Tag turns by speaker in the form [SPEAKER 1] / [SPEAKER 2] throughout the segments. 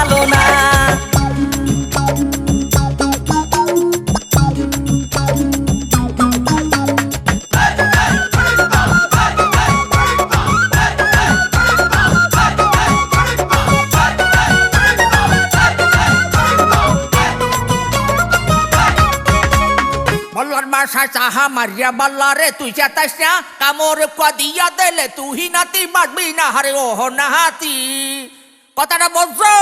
[SPEAKER 1] ভালো না।
[SPEAKER 2] বল্লার বাসায় চাহা মারিয়া বল্লারে তুই চেতাইস না কামড় কদিয়া দিলে তুই নাতি বাড়বি না হারে ওহ নাহাতি কথাটা বলছো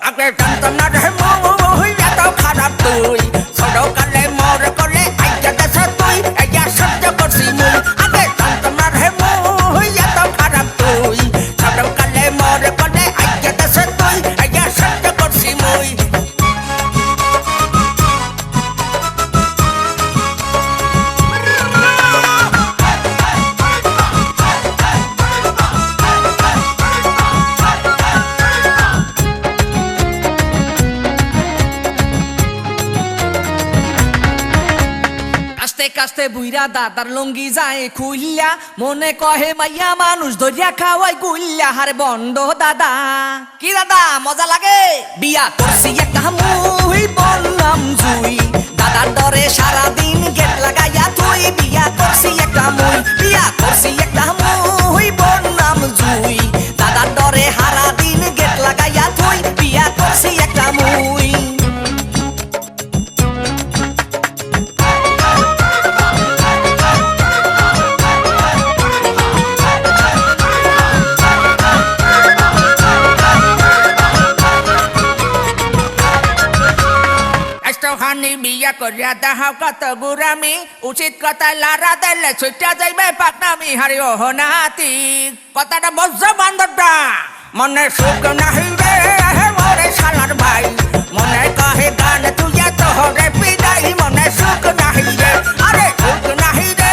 [SPEAKER 2] আগে জানতাম না রে মুই এত খারাপ তুই ছোট কালে মোর করলে আইয়া দেশ তুই আইয়া সহ্য করছি মুই আগে জানতাম না রে মুই এত খারাপ তুই ছোট কালে মোর করলে আইয়া দেশ তুই আইয়া সহ্য করছি মুই
[SPEAKER 1] কাস্তে কাস্তে বুইরা দাদার লঙ্গি যায় খুইল্লা মনে কহে মাইয়া মানুষ ধরিয়া খাওয়াই গুইল্লা হারে বন্ড দাদা। কি দাদা মজা লাগে? বিয়া করছি একটা মুই বললাম জুই দাদার ডরে সারাদিন গেট লাগাইয়া তুই। বিয়া করছি একটা মুই, বিয়া করছি একটা মুই বললাম জুই দাদার ডরে সারাদিন গেট লাগাইয়া তুই। বিয়া করছি একটা মুই।
[SPEAKER 2] হানি বিয়া করিয়া দেখাও কত গুরামি উচিত কথা লারা দিলে ছুটা যাইবে পাকনামি হারি ওহ নাতি কথাটা বলছো বান্ধবটা মনে সুখ নাহি রে মোরে শালার ভাই মনে কহে গান তুই তোহরে পিদাই মনে সুখ নাহি রে আরে সুখ নাহি রে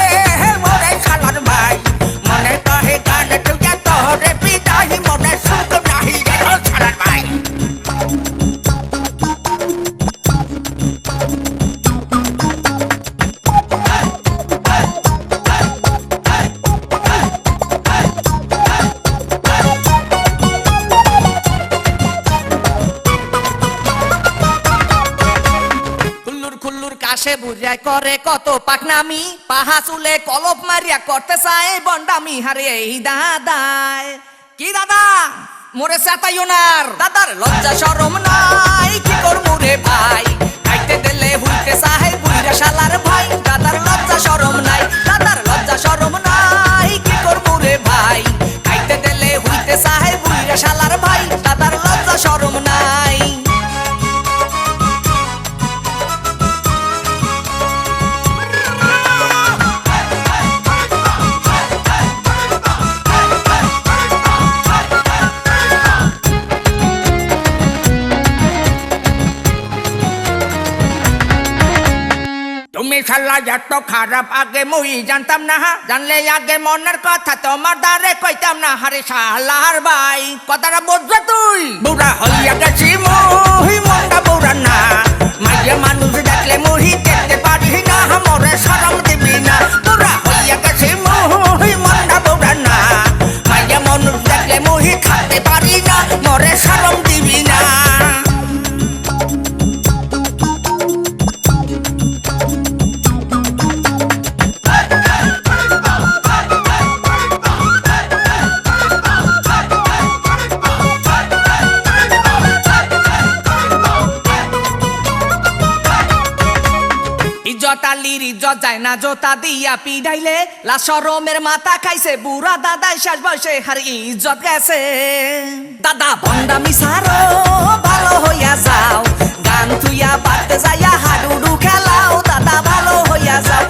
[SPEAKER 2] মোরে শালার ভাই মনে কহে গান তুই তোহরে পিদাই মনে সুখ নাহি রে ও শালার ভাই
[SPEAKER 1] কাশে বুঝায় করে কত পাকনামি পাহা চুলে কলপ মারিয়া করতে চায় বন্ডামি হারে এই দাদায়। কি দাদা মোরে সাতাইও নার দাদার লজ্জা শরম নাই কি করমু রে ভাই খাইতে দিলে হুইতে চাহে বুইরা শালার ভাই। দাদার লজ্জা শরম নাই, দাদার লজ্জা শরম নাই কি করমু রে ভাই খাইতে দিলে হুইতে চাহে বুইরা শালার ভাই। দাদার লজ্জা শরম নাই।
[SPEAKER 2] তুমি শালা এত খারাপ আগে মুই জানতাম না জানলে আগে মনের কথা তোমার দ্বারে কইতাম না হারে শালার ভাই কথাটা বুঝছো তুই বুড়া হইয়া গেছি মুই মনটা বুড়া না মাইয়া মানুষ দেখলে মুহি দেখতে পারি না মরে শরম দিবি না বুড়া হইয়া গেছি মুই মনটা বুড়া না মাইয়া মানুষ দেখলে মুহি খাতে পারি না মরে শরম দিবি না
[SPEAKER 1] জটালির ইজ্জত যায় না জোতা দিয়া পিডাইলে লাশরমের মাথা খাইছে বুড়া দাদাই শেষ বয়সে হার ইজ্জত গেছে। দাদা বন্ডামি সারো ভালো হইয়া যাও গান তুইয়া বাড়তে যাইয়া হাডুডু খেলাও। দাদা ভালো হইয়া যাও